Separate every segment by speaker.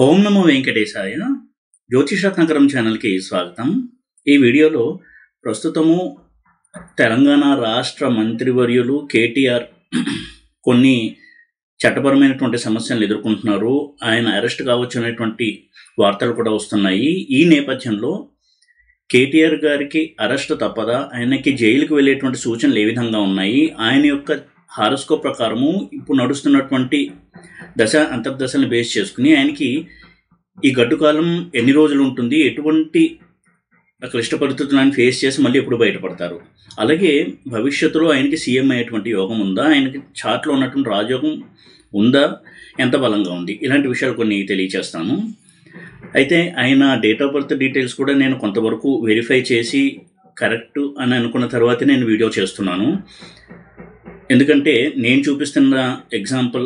Speaker 1: ఓం నమో వెంకటేశాయ. జ్యోతిషరత్నకరం ఛానల్కి స్వాగతం. ఈ వీడియోలో ప్రస్తుతము తెలంగాణ రాష్ట్ర మంత్రివర్యులు కేటీఆర్ కొన్ని చట్టపరమైనటువంటి సమస్యలను ఎదుర్కొంటున్నారు. ఆయన అరెస్ట్ కావచ్చు అనేటువంటి వార్తలు కూడా వస్తున్నాయి. ఈ నేపథ్యంలో కేటీఆర్ గారికి అరెస్ట్ తప్పదా, ఆయనకి జైలుకు వెళ్ళేటువంటి సూచనలు ఏ విధంగా ఉన్నాయి, ఆయన యొక్క హారోస్కోప్ ప్రకారము ఇప్పుడు నడుస్తున్నటువంటి దశ అంతర్దశలను బేస్ చేసుకుని ఆయనకి ఈ గడ్డు కాలం ఎన్ని రోజులు ఉంటుంది, ఎటువంటి క్లిష్ట పరిస్థితులను ఫేస్ చేసి మళ్ళీ ఎప్పుడు బయటపడతారు, అలాగే భవిష్యత్తులో ఆయనకి సీఎం అయ్యేటువంటి యోగం ఉందా, ఆయనకి చార్ట్లో ఉన్నటువంటి రాజయోగం ఉందా, ఎంత బలంగా ఉంది, ఇలాంటి విషయాలు కొన్ని తెలియచేస్తాను. అయితే ఆయన డేట్ ఆఫ్ బర్త్ డీటెయిల్స్ కూడా నేను కొంతవరకు వెరిఫై చేసి కరెక్ట్ అని అనుకున్న తర్వాతే నేను వీడియో చేస్తున్నాను. ఎందుకంటే నేను చూపిస్తున్న ఎగ్జాంపుల్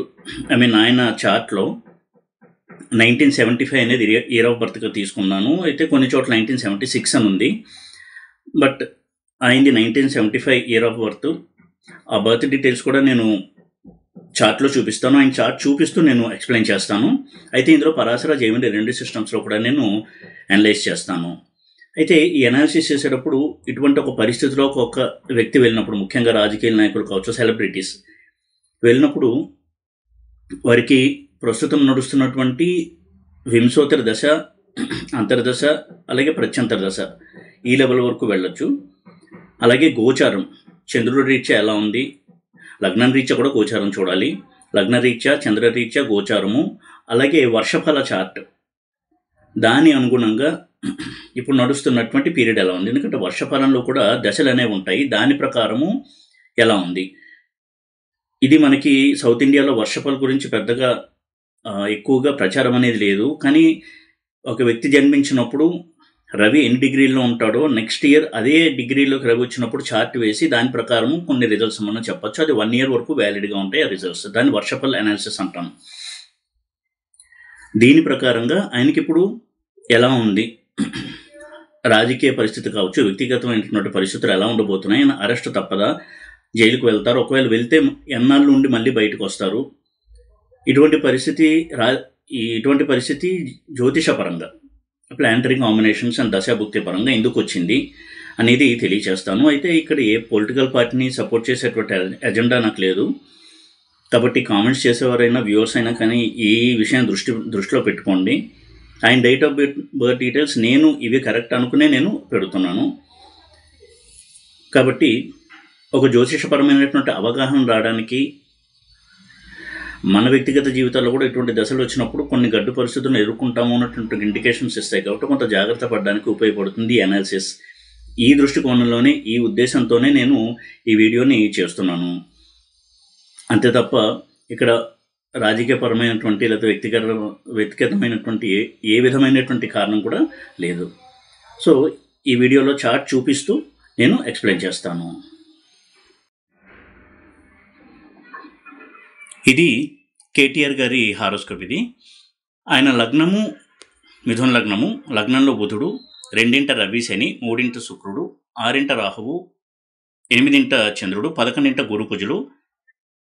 Speaker 1: ఆయన చార్ట్లో 1975 అనేది ఇయర్ ఆఫ్ బర్త్గా తీసుకున్నాను. అయితే కొన్ని చోట్ల 1976 అని ఉంది, బట్ ఆయనది 1975 ఇయర్ ఆఫ్ బర్త్. ఆ బర్త్ డీటెయిల్స్ కూడా నేను చార్ట్లో చూపిస్తాను. ఆయన చార్ట్ చూపిస్తూ నేను ఎక్స్ప్లెయిన్ చేస్తాను. అయితే ఇందులో పరాశర జైమిని రెండు సిస్టమ్స్లో కూడా నేను అనలైజ్ చేస్తాను. అయితే ఈ అనాలిసిస్ చేసేటప్పుడు ఇటువంటి ఒక పరిస్థితిలో ఒక వ్యక్తి వెళ్ళినప్పుడు, ముఖ్యంగా రాజకీయ నాయకులు కావచ్చు, సెలబ్రిటీస్ వెళ్ళినప్పుడు వారికి ప్రస్తుతం నడుస్తున్నటువంటి వింశోత్తర దశ, అంతర్దశ, అలాగే ప్రత్యంతర దశ ఈ లెవెల్ వరకు వెళ్ళొచ్చు. అలాగే గోచారం చంద్రుడి రీత్యా ఎలా ఉంది, లగ్నం రీత్యా కూడా గోచారం చూడాలి. లగ్న రీత్యా, చంద్ర రీత్యా గోచారము, అలాగే వర్షఫల చార్ట్, దాని అనుగుణంగా ఇప్పుడు నడుస్తున్నటువంటి పీరియడ్ ఎలా ఉంది. ఎందుకంటే వర్షఫలంలో కూడా దశలు అనేవి ఉంటాయి, దాని ప్రకారము ఎలా ఉంది. ఇది మనకి సౌత్ ఇండియాలో వర్షఫల గురించి పెద్దగా ఎక్కువగా ప్రచారం అనేది లేదు. కానీ ఒక వ్యక్తి జన్మించినప్పుడు రవి ఎన్ని డిగ్రీల్లో ఉంటాడో నెక్స్ట్ ఇయర్ అదే డిగ్రీలోకి రవి వచ్చినప్పుడు చార్ట్ వేసి దాని ప్రకారం కొన్ని రిజల్ట్స్ మనం చెప్పచ్చు. అది 1 year వరకు వ్యాలిడ్గా ఉంటాయి ఆ రిజల్ట్స్. దాన్ని వర్షఫల్ అనాలిసిస్ అంటాం. దీని ప్రకారంగా ఆయనకి ఇప్పుడు ఎలా ఉంది, రాజకీయ పరిస్థితి కావచ్చు, వ్యక్తిగతమైనటువంటి పరిస్థితులు ఎలా ఉండబోతున్నాయి, ఆయన అరెస్ట్ తప్పదా, జైలుకు వెళ్తారు, ఒకవేళ వెళ్తే ఎన్నాళ్ళు ఉండి మళ్ళీ బయటకు వస్తారు, ఇటువంటి పరిస్థితి జ్యోతిషపరంగా, ప్లానటరీ కాంబినేషన్స్ అండ్ దశాభుక్తి పరంగా ఎందుకు వచ్చింది అనేది తెలియచేస్తాను. అయితే ఇక్కడ ఏ పొలిటికల్ పార్టీని సపోర్ట్ చేసేటువంటి ఎజెండా నాకు లేదు. కాబట్టి కామెంట్స్ చేసేవారైనా వ్యూవర్స్ అయినా కానీ ఈ విషయం దృష్టిలో పెట్టుకోండి. ఆయన డేట్ ఆఫ్ బర్త్ డీటెయిల్స్ నేను ఇవి కరెక్ట్ అనుకునే నేను పెడుతున్నాను. కాబట్టి ఒక జ్యోతిషపరమైనటువంటి అవగాహన రావడానికి, మన వ్యక్తిగత జీవితాల్లో కూడా ఇటువంటి దశలు వచ్చినప్పుడు కొన్ని గడ్డు పరిస్థితులను ఎదుర్కొంటాము అన్నటువంటి ఇండికేషన్స్ ఇస్తాయి. కాబట్టి కొంత జాగ్రత్త పడడానికి ఉపయోగపడుతుంది ఈ అనాలిసిస్. ఈ దృష్టికోణంలోనే, ఈ ఉద్దేశంతోనే నేను ఈ వీడియోని చేస్తున్నాను. అంతే తప్ప ఇక్కడ రాజకీయపరమైనటువంటి లేదా వ్యక్తిగతమైనటువంటి ఏ విధమైనటువంటి కారణం కూడా లేదు. సో ఈ వీడియోలో చార్ట్ చూపిస్తూ నేను ఎక్స్ప్లెయిన్ చేస్తాను. ఇది కేటీఆర్ గారి హారోస్కోప్. ఇది ఆయన లగ్నము మిథున లగ్నము, లగ్నంలో బుధుడు, 2 రవి శని, 3 శుక్రుడు, 6 రాహువు, 8 చంద్రుడు, 11 గురు కుజులు,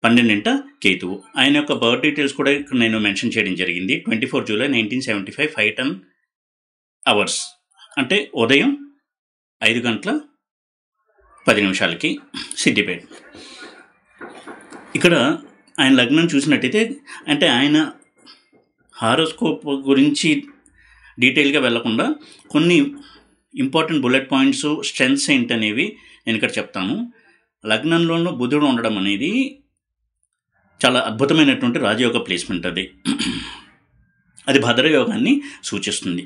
Speaker 1: 12 కేతువు. ఆయన యొక్క బర్త్ డీటెయిల్స్ కూడా ఇక్కడ నేను మెన్షన్ చేయడం జరిగింది. 24 జూలై 1975 5:10 hours, అంటే ఉదయం 5:10 సిద్దిపేట. ఇక్కడ ఆయన లగ్నం చూసినట్టయితే, అంటే ఆయన హారోస్కోప్ గురించి డీటెయిల్గా వెళ్లకుండా కొన్ని ఇంపార్టెంట్ బుల్లెట్ పాయింట్స్, స్ట్రెంగ్స్ ఏంటనేవి నేను ఇక్కడ చెప్తాను. లగ్నంలోనూ బుధుడు ఉండడం అనేది చాలా అద్భుతమైనటువంటి రాజయోగ ప్లేస్మెంట్. అది భద్రయోగాన్ని సూచిస్తుంది.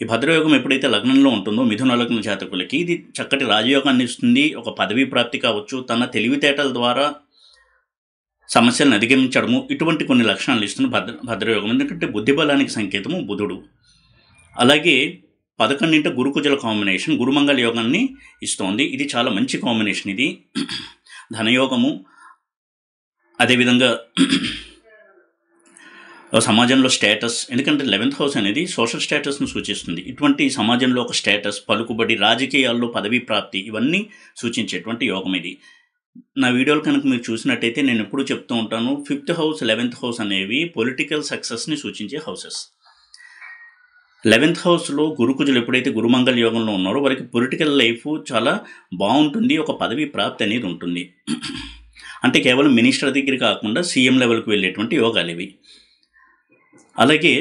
Speaker 1: ఈ భద్రయోగం ఎప్పుడైతే లగ్నంలో ఉంటుందో మిథున లగ్న జాతకులకి ఇది చక్కటి రాజయోగాన్ని ఇస్తుంది. ఒక పదవీ ప్రాప్తి కావచ్చు, తన తెలివితేటల ద్వారా సమస్యలను అధిగమించడము, ఇటువంటి కొన్ని లక్షణాలు ఇస్తుంది భద్రయోగం. ఎందుకంటే బుద్ధిబలానికి సంకేతము బుధుడు. అలాగే 11 గురుకుజల కాంబినేషన్ గురుమంగళ యోగాన్ని ఇస్తోంది. ఇది చాలా మంచి కాంబినేషన్. ఇది ధనయోగము, అదేవిధంగా సమాజంలో స్టేటస్, ఎందుకంటే 11th హౌస్ అనేది సోషల్ స్టేటస్ను సూచిస్తుంది. ఇటువంటి సమాజంలో ఒక స్టేటస్, పలుకుబడి, రాజకీయాల్లో పదవీ ప్రాప్తి, ఇవన్నీ సూచించేటువంటి యోగం ఇది. నా వీడియోలు కనుక మీరు చూసినట్టయితే నేను ఎప్పుడూ చెప్తూ ఉంటాను, 5th హౌస్ 11th హౌస్ అనేవి పొలిటికల్ సక్సెస్ని సూచించే హౌసెస్. 11th హౌస్లో గురుకుజులు ఎప్పుడైతే గురుమంగళ యోగంలో ఉన్నారో వారికి పొలిటికల్ లైఫ్ చాలా బాగుంటుంది, ఒక పదవి ప్రాప్తి అనేది ఉంటుంది. అంటే కేవలం మినిస్టర్ దగ్గర కాకుండా సీఎం లెవెల్కి వెళ్ళేటువంటి యోగాలు ఇవి. అలాగే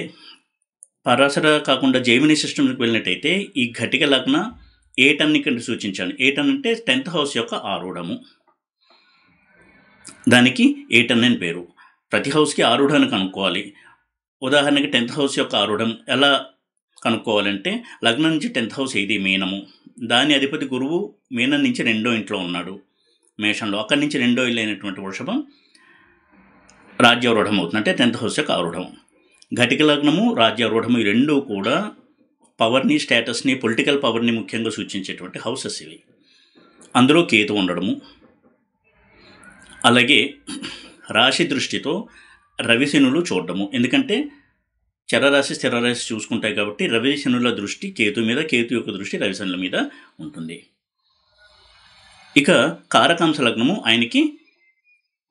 Speaker 1: పరాశర కాకుండా జైమిని సిస్టమ్కి వెళ్ళినట్టయితే ఈ ఘటిక లగ్న 8 అని ఇక్కడ సూచించాను. 8 అంటే 10th హౌస్ యొక్క ఆరూఢము, దానికి 8 అని పేరు. ప్రతి హౌస్కి ఆరూఢాన్ని కనుక్కోవాలి. ఉదాహరణకి 10th హౌస్ యొక్క ఆరూఢం ఎలా కనుక్కోవాలంటే లగ్నం నుంచి 10th హౌస్ ఏది మీనము, దాని అధిపతి గురువు మీనం నుంచి 2వ ఇంట్లో ఉన్నాడు మేషంలో, అక్కడి నుంచి 2వ ఇల్లు అయినటువంటి వృషభం రాజ్యారూఢం అవుతుంది, అంటే 10th హౌస్ యొక్క ఆరూఢం. ఘటిక లగ్నము రాజ్యారూఢము ఈ రెండూ కూడా పవర్ని, స్టేటస్ని, పొలిటికల్ పవర్ని ముఖ్యంగా సూచించేటువంటి హౌసెస్ ఇవి. అందులో కేతు ఉండడము, అలాగే రాశి దృష్టితో రవిశనులు చూడడము, ఎందుకంటే చరరాశి స్థిరరాశి చూసుకుంటాయి కాబట్టి రవిశనుల దృష్టి కేతు మీద, కేతు యొక్క దృష్టి రవిశనుల మీద ఉంటుంది. ఇక కారకాంశ లగ్నము ఆయనకి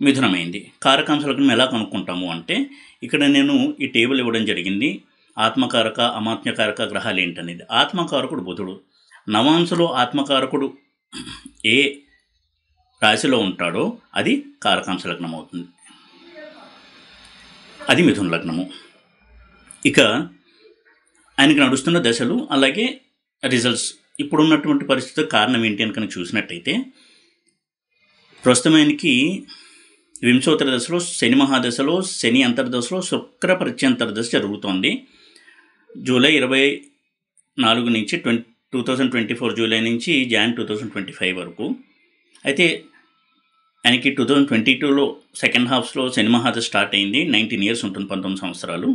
Speaker 1: మిథునమైంది. కారకాంశ లగ్నం ఎలా కనుక్కుంటాము అంటే ఇక్కడ నేను ఈ టేబుల్ ఇవ్వడం జరిగింది. ఆత్మకారక అమాత్మకారక గ్రహాలు ఏంటనేది. ఆత్మకారకుడు బుధుడు, నవాంశలో ఆత్మకారకుడు ఏ రాశిలో ఉంటాడో అది కారకాంశ లగ్నం అవుతుంది, అది మిథున లగ్నము. ఇక ఆయనకి నడుస్తున్న దశలు అలాగే రిజల్ట్స్, ఇప్పుడున్నటువంటి పరిస్థితి కారణం ఏంటి అని కనుక చూసినట్టయితే ప్రస్తుతం ఆయనకి వింశోత్తర దశలో శని మహాదశలో, శని అంతర్దశలో శుక్ర ప్రత్యంతర్దశ జరుగుతోంది. జూలై 24 నుంచి 2024 జూలై నుంచి జాన్ 2025 వరకు. అయితే ఆయనకి 2022లో సెకండ్ హాఫ్స్లో శని మహాదశ స్టార్ట్ అయింది. 19 ఇయర్స్ ఉంటుంది, 19 సంవత్సరాలు.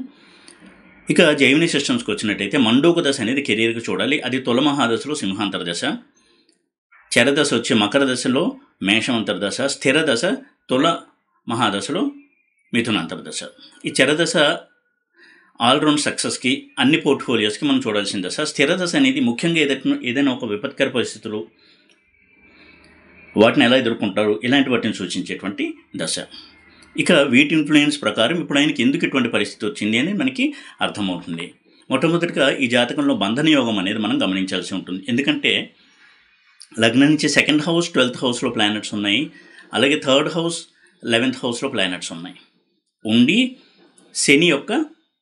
Speaker 1: ఇక జైమిని సిస్టమ్స్కి వచ్చినట్టయితే మండూక దశ అనేది కెరీర్కి చూడాలి, అది తుల మహాదశలో సింహాంతర దశ. చరదశ వచ్చే మకర దశలో మేషమంతర్దశ, స్థిర దశ తుల మహాదశలో మిథునాంతర్దశ. ఈ చరదశ ఆల్రౌండ్ సక్సెస్కి, అన్ని పోర్ట్ఫోలియోస్కి మనం చూడాల్సిన దశ. స్థిర దశ అనేది ముఖ్యంగా ఏదైనా ఒక విపత్కర పరిస్థితులు వాటిని ఎలా ఎదుర్కొంటారు ఇలాంటి వాటిని సూచించేటువంటి దశ. ఇక వీటి ఇన్ఫ్లుయెన్స్ ప్రకారం ఇప్పుడు ఆయనకి ఎందుకు ఇటువంటి పరిస్థితి వచ్చింది అని మనకి అర్థమవుతుంది. మొట్టమొదటిగా ఈ జాతకంలో బంధన యోగం అనేది మనం గమనించాల్సి ఉంటుంది. ఎందుకంటే లగ్నం నుంచి సెకండ్ హౌస్ 12th హౌస్లో ప్లానెట్స్ ఉన్నాయి, అలాగే థర్డ్ హౌస్ 11th హౌస్లో ప్లానెట్స్ ఉన్నాయి. ఉండి శని యొక్క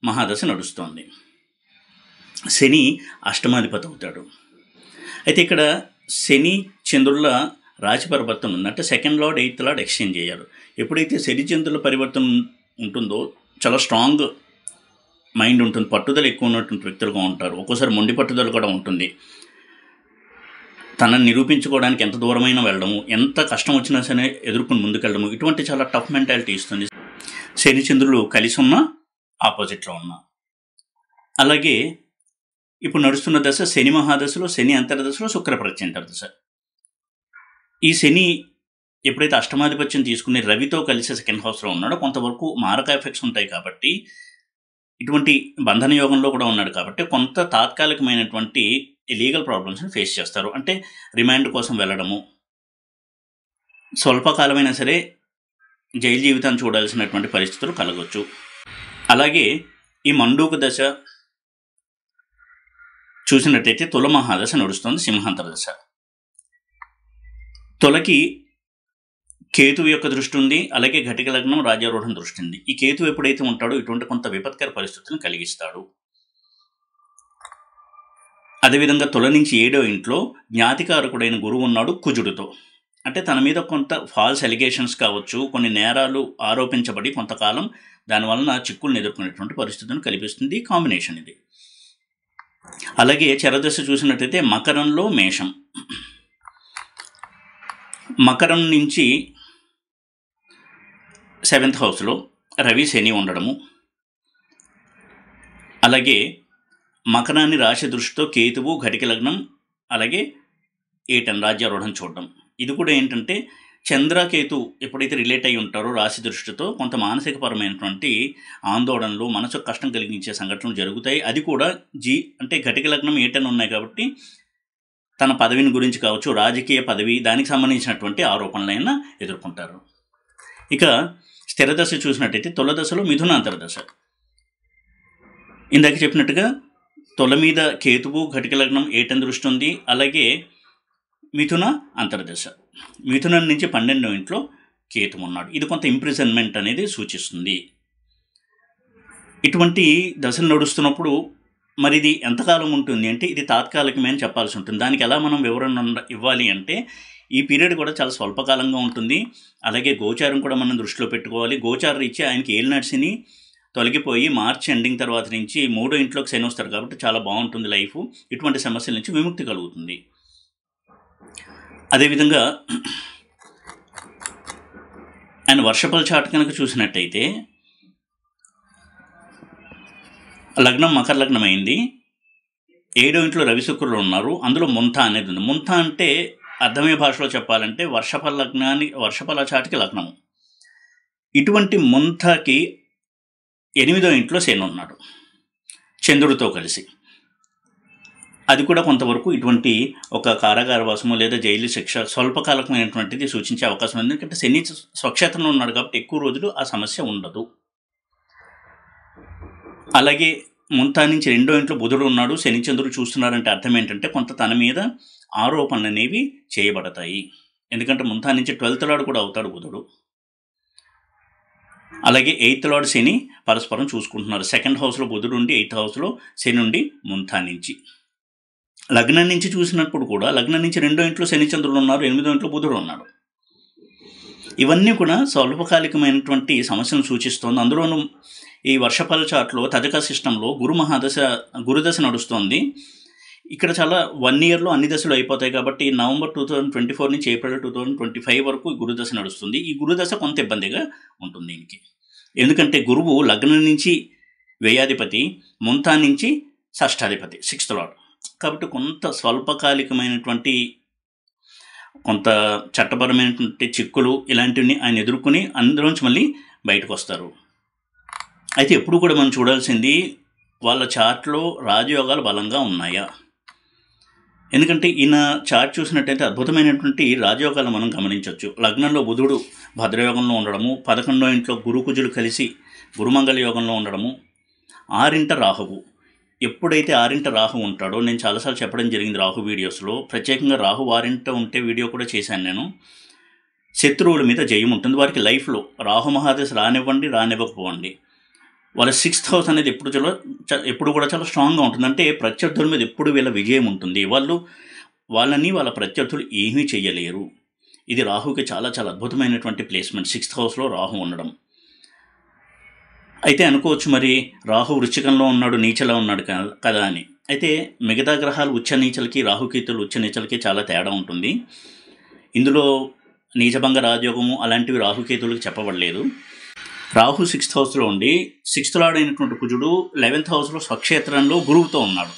Speaker 1: మహాదశ నడుస్తోంది. శని అష్టమాధిపతి అవుతాడు. అయితే ఇక్కడ శని చంద్రుల రాశి పరివర్తన ఉంది, అంటే second lord 8th lord exchange అయ్యారు. ఎప్పుడైతే శని చంద్రుల పరివర్తన ఉంటుందో చాలా స్ట్రాంగ్ మైండ్ ఉంటుంది, పట్టుదల ఎక్కువ ఉన్నటువంటి వ్యక్తులుగా ఉంటారు. ఒక్కోసారి మొండి పట్టుదల కూడా ఉంటుంది. తనని నిరూపించుకోవడానికి ఎంత దూరమైనా వెళ్ళడము, ఎంత కష్టం వచ్చినా సరే ఎదుర్కొని ముందుకెళ్ళడము, ఇటువంటి చాలా టఫ్ మెంటాలిటీ ఇస్తుంది శని చంద్రులు కలిసి ఉన్న ఆపోజిట్లో ఉన్న. అలాగే ఇప్పుడు నడుస్తున్న దశ శని మహాదశలో, శని అంతర్దశలో శుక్ర ప్రత్యంతర్దశ. ఈ శని ఎప్పుడైతే అష్టమాధిపత్యం తీసుకుని రవితో కలిసి సెకండ్ హౌస్లో ఉన్నాడో కొంతవరకు మారక ఎఫెక్ట్స్ ఉంటాయి కాబట్టి, ఇటువంటి బంధన యోగంలో కూడా ఉన్నాడు కాబట్టి కొంత తాత్కాలికమైనటువంటి లీగల్ ప్రాబ్లమ్స్ని ఫేస్ చేస్తారు. అంటే రిమాండ్ కోసం వెళ్ళడము, స్వల్పకాలమైనా సరే జైలు జీవితాన్ని చూడాల్సినటువంటి పరిస్థితులు కలగవచ్చు. అలాగే ఈ మండూక దశ చూసినట్టయితే తుల మహాదశ నడుస్తుంది, సింహాంతర దశ. తులకి కేతువు యొక్క దృష్టి ఉంది, అలాగే ఘటిక లగ్నం రాజ్యారూఢం దృష్టి ఉంది. ఈ కేతువు ఎప్పుడైతే ఉంటాడో ఇటువంటి కొంత విపత్కర పరిస్థితులను కలిగిస్తాడు. అదేవిధంగా తుల నుంచి 7వ ఇంట్లో జ్ఞాతికారకుడైన గురువు ఉన్నాడు కుజుడితో. అంటే తన మీద కొంత ఫాల్స్ ఎలిగేషన్స్ కావచ్చు, కొన్ని నేరాలు ఆరోపించబడి కొంతకాలం దానివలన చిక్కులను ఎదుర్కొనేటువంటి పరిస్థితులను కల్పిస్తుంది కాంబినేషన్ ఇది. అలాగే చరదశ చూసినట్టయితే మకరంలో మేషం, మకరం నుంచి 7th హౌస్లో రవి శని ఉండడము, అలాగే మకరాన్ని రాశి దృష్టితో కేతువు ఘటిక లగ్నం అలాగే 8 రాజ్యారూఢం చూడడం. ఇది కూడా ఏంటంటే చంద్రకేతు ఎప్పుడైతే రిలేట్ అయి ఉంటారో రాశి దృష్టితో కొంత మానసికపరమైనటువంటి ఆందోళనలు, మనసు కష్టం కలిగించే సంఘటనలు జరుగుతాయి. అది కూడా అంటే ఘటిక లగ్నం 8 ఉన్నాయి కాబట్టి తన పదవిని గురించి కావచ్చు, రాజకీయ పదవి, దానికి సంబంధించినటువంటి ఆరోపణలైనా ఎదుర్కొంటారు. ఇక స్థిర దశ చూసినట్టయితే తుల దశలో మిథునాంతర దశ. ఇందాక చెప్పినట్టుగా తొల మీద కేతువు ఘటిక లగ్నం 8 దృష్టి ఉంది. అలాగే మిథున అంతర్దశ, మిథునం నుంచి 12వ ఇంట్లో కేతు ఉన్నాడు. ఇది కొంత ఇంప్రిజన్మెంట్ అనేది సూచిస్తుంది. ఇటువంటి దశలు నడుస్తున్నప్పుడు మరి ఇది ఎంతకాలం ఉంటుంది అంటే ఇది తాత్కాలికమే అని చెప్పాల్సి ఉంటుంది. దానికి ఎలా మనం వివరణ ఇవ్వాలి అంటే ఈ పీరియడ్ కూడా చాలా స్వల్పకాలంగా ఉంటుంది. అలాగే గోచారం కూడా మనం దృష్టిలో పెట్టుకోవాలి. గోచార రీత్యా ఆయనకి ఏలినాటి శని తొలగిపోయి మార్చి ఎండింగ్ తర్వాత నుంచి 3వ ఇంట్లోకి శని వస్తారు కాబట్టి చాలా బాగుంటుంది లైఫ్. ఇటువంటి సమస్యల నుంచి విముక్తి కలుగుతుంది. అదేవిధంగా ఆయన వర్షఫల చార్ట్ కనుక చూసినట్టయితే లగ్నం మకర లగ్నం అయింది. 7వ ఇంట్లో రవి శుక్రులు ఉన్నారు. అందులో ముంత అనేది ఉంది. ముంత అంటే అర్థమయ్యే భాషలో చెప్పాలంటే వర్షఫల చాటుకి లగ్నము. ఇటువంటి ముంతకి 8వ ఇంట్లో శని ఉన్నాడు చంద్రుడితో కలిసి. అది కూడా కొంతవరకు ఇటువంటి ఒక కారాగారవాసము లేదా జైలు శిక్ష స్వల్పకాలకమైనటువంటిది సూచించే అవకాశం ఉంది. ఎందుకంటే శని స్వక్షేత్రంలో ఉన్నాడు కాబట్టి ఎక్కువ రోజులు ఆ సమస్య ఉండదు. అలాగే ముంతా నుంచి 2వ ఇంట్లో బుధుడు ఉన్నాడు, శని చంద్రుడు చూస్తున్నారంటే అర్థం ఏంటంటే కొంత తన మీద ఆరోపణలు అనేవి చేయబడతాయి. ఎందుకంటే ముంతా నుంచి 12th లార్డ్ కూడా అవుతాడు బుధుడు. అలాగే 8th లార్డ్ శని పరస్పరం చూసుకుంటున్నారు. 2nd హౌస్లో బుధుడు ఉండి 8th హౌస్లో శని ఉండి ముంతా నుంచి. లగ్నం నుంచి చూసినప్పుడు కూడా లగ్నం నుంచి 2వ ఇంట్లో శని చంద్రులు ఉన్నారు, 8వ ఇంట్లో బుధుడు ఉన్నాడు. ఇవన్నీ కూడా స్వల్పకాలికమైనటువంటి సమస్యను సూచిస్తోంది. అందులోనూ ఈ వర్షఫల చార్ట్లో తజక సిస్టంలో గురుదశ నడుస్తోంది. ఇక్కడ చాలా 1 ఇయర్లో అన్ని దశలు అయిపోతాయి కాబట్టి నవంబర్ 2024 నుంచి ఏప్రిల్ 2025 వరకు గురుదశ నడుస్తుంది. ఈ గురుదశ కొంత ఇబ్బందిగా ఉంటుంది దీనికి. ఎందుకంటే గురువు లగ్నం నుంచి వ్యయాధిపతి, ముంతా నుంచి షష్టాధిపతి, 6th లార్డ్. కాబట్టి కొంత స్వల్పకాలికమైనటువంటి కొంత చట్టపరమైనటువంటి చిక్కులు ఇలాంటివన్నీ ఆయన ఎదుర్కొని అందులోంచి మళ్ళీ బయటకు వస్తారు. అయితే ఎప్పుడు కూడా మనం చూడాల్సింది వాళ్ళ చార్ట్లో రాజయోగాలు బలంగా ఉన్నాయా. ఎందుకంటే ఈయన చార్ట్ చూసినట్టయితే అద్భుతమైనటువంటి రాజయోగాలు మనం గమనించవచ్చు. లగ్నంలో బుధుడు భద్రయోగంలో ఉండడము, 11వ ఇంట్లో గురుకుజులు కలిసి గురుమంగళ యోగంలో ఉండడము, 6వ రాహువు. ఎప్పుడైతే 6వ రాహు ఉంటాడో, నేను చాలాసార్లు చెప్పడం జరిగింది రాహు వీడియోస్లో, ప్రత్యేకంగా రాహు 6వ ఉంటే వీడియో కూడా చేశాను నేను. శత్రువుల మీద జయం ఉంటుంది వారికి లైఫ్లో. రాహు మహాదశ రానివ్వకపోండి, వాళ్ళ 6th హౌస్ అనేది ఎప్పుడు కూడా చాలా స్ట్రాంగ్గా ఉంటుంది. అంటే ప్రత్యర్థుల మీద ఎప్పుడు వీళ్ళ విజయం ఉంటుంది. వాళ్ళని వాళ్ళ ప్రత్యర్థులు ఏమీ చేయలేరు. ఇది రాహుకి చాలా చాలా అద్భుతమైనటువంటి ప్లేస్మెంట్, 6th హౌస్లో రాహు ఉండడం. అయితే అనుకోవచ్చు మరి రాహు వృశ్చికంలో ఉన్నాడు, నీచలో ఉన్నాడు కదా అని. అయితే మిగతా గ్రహాలు ఉచ్చ నీచలకి, రాహుకేతులు ఉచ్చ నీచలకి చాలా తేడా ఉంటుంది. ఇందులో నీచభంగ రాజయోగము అలాంటివి రాహుకేతులకు చెప్పబడలేదు. రాహు 6th హౌస్లో ఉండి 6th లార్డ్ అయినటువంటి కుజుడు 11th హౌస్లో స్వక్షేత్రంలో గురువుతో ఉన్నాడు.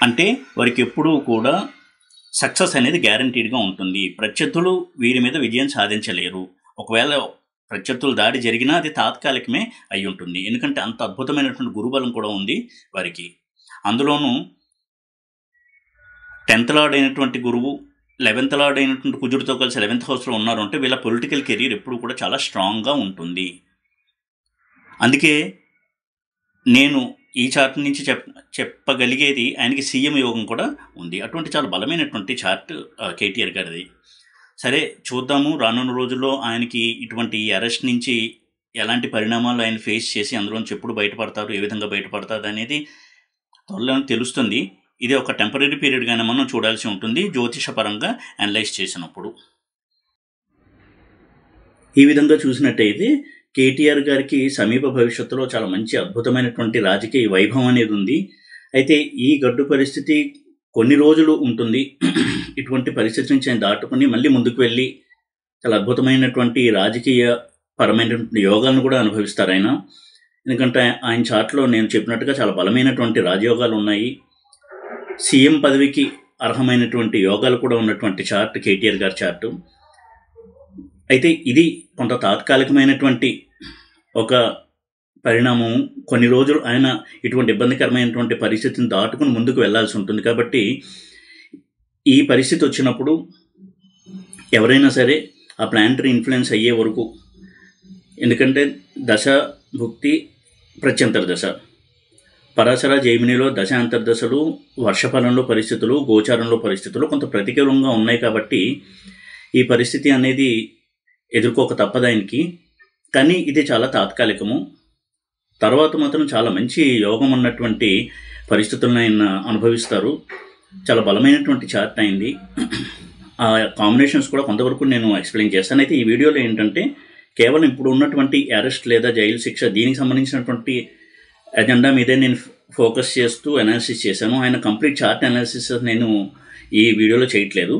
Speaker 1: అంటే వారికి ఎప్పుడూ కూడా సక్సెస్ అనేది గ్యారంటీడ్గా ఉంటుంది. ప్రత్యర్థులు వీరి మీద విజయం సాధించలేరు. ఒకవేళ ప్రత్యర్థులు దాడి జరిగినా అది తాత్కాలికమే అయి ఉంటుంది. ఎందుకంటే అంత అద్భుతమైనటువంటి గురుబలం కూడా ఉంది వారికి. అందులోనూ 10th లార్డ్ అయినటువంటి గురువు 11th లార్డ్ అయినటువంటి కుజుడితో కలిసి 11th హౌస్లో ఉన్నారు అంటే వీళ్ళ పొలిటికల్ కెరీర్ ఎప్పుడు కూడా చాలా స్ట్రాంగ్గా ఉంటుంది. అందుకే నేను ఈ చార్ట్ నుంచి చెప్పగలిగేది ఆయనకి సీఎం యోగం కూడా ఉంది. అటువంటి చాలా బలమైనటువంటి చార్ట్ కేటీఆర్ గారిది. సరే చూద్దాము రానున్న రోజుల్లో ఆయనకి ఇటువంటి అరెస్ట్ నుంచి ఎలాంటి పరిణామాలు ఆయన ఫేస్ చేసి అందులోంచి ఎప్పుడు బయటపడతారు, ఏ విధంగా బయటపడతారు అనేది త్వరలో తెలుస్తుంది. ఇది ఒక టెంపరీ పీరియడ్గానే మనం చూడాల్సి ఉంటుంది జ్యోతిషపరంగా అనలైజ్ చేసినప్పుడు. ఈ విధంగా చూసినట్టయితే కేటీఆర్ గారికి సమీప భవిష్యత్తులో చాలా మంచి అద్భుతమైనటువంటి రాజకీయ వైభవం అనేది ఉంది. అయితే ఈ గడ్డు పరిస్థితి కొన్ని రోజులు ఉంటుంది. ఇటువంటి పరిస్థితి నుంచి ఆయన దాటుకుని మళ్ళీ ముందుకు వెళ్ళి చాలా అద్భుతమైనటువంటి రాజకీయ పరమైనటువంటి యోగాలను కూడా అనుభవిస్తారు ఆయన. ఎందుకంటే ఆయన చార్ట్లో నేను చెప్పినట్టుగా చాలా బలమైనటువంటి రాజయోగాలు ఉన్నాయి. సీఎం పదవికి అర్హమైనటువంటి యోగాలు కూడా ఉన్నటువంటి చార్ట్ కేటీఆర్ గారి చార్టు. అయితే ఇది కొంత తాత్కాలికమైనటువంటి ఒక పరిణామం. కొన్ని రోజులు ఆయన ఇటువంటి ఇబ్బందికరమైనటువంటి పరిస్థితిని దాటుకుని ముందుకు వెళ్లాల్సి ఉంటుంది. కాబట్టి ఈ పరిస్థితి వచ్చినప్పుడు ఎవరైనా సరే ఆ ప్లానటరీ ఇన్ఫ్లుయెన్స్ అయ్యే వరకు, ఎందుకంటే దశ భుక్తి ప్రత్యంతర దశ పరాశర జైమినిలో దశ అంతర్దశలు, వర్షఫలంలో పరిస్థితులు, గోచారంలో పరిస్థితులు కొంత ప్రతికూలంగా ఉన్నాయి కాబట్టి ఈ పరిస్థితి అనేది ఎదుర్కోక తప్పదానికి. కానీ ఇది చాలా తాత్కాలికము. తర్వాత మాత్రం చాలా మంచి యోగం ఉన్నటువంటి పరిస్థితులను ఆయన అనుభవిస్తారు. చాలా బలమైనటువంటి చార్ట్ అయింది. ఆ కాంబినేషన్స్ కూడా కొంతవరకు నేను ఎక్స్ప్లెయిన్ చేస్తాను. అయితే ఈ వీడియోలో ఏంటంటే కేవలం ఇప్పుడు ఉన్నటువంటి అరెస్ట్ లేదా జైలు శిక్ష దీనికి సంబంధించినటువంటి ఎజెండా మీదే నేను ఫోకస్ చేస్తూ అనాలిసిస్ చేశాను. ఆయన కంప్లీట్ చార్ట్ అనాలిసిస్ నేను ఈ వీడియోలో చేయట్లేదు.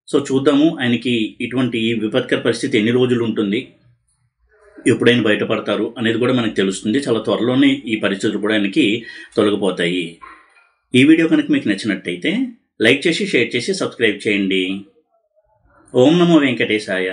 Speaker 1: సో చూద్దాము ఆయనకి ఇటువంటి విపత్కర పరిస్థితి ఎన్ని రోజులు ఉంటుంది, ఎప్పుడైనా బయటపడతారు అనేది కూడా మనకు తెలుస్తుంది. చాలా త్వరలోనే ఈ పరిస్థితులు కూడా ఆయనకి తొలగిపోతాయి. ఈ వీడియో కనుక మీకు నచ్చినట్టయితే లైక్ చేసి, షేర్ చేసి, సబ్స్క్రైబ్ చేయండి. ఓం నమో వెంకటేశాయ.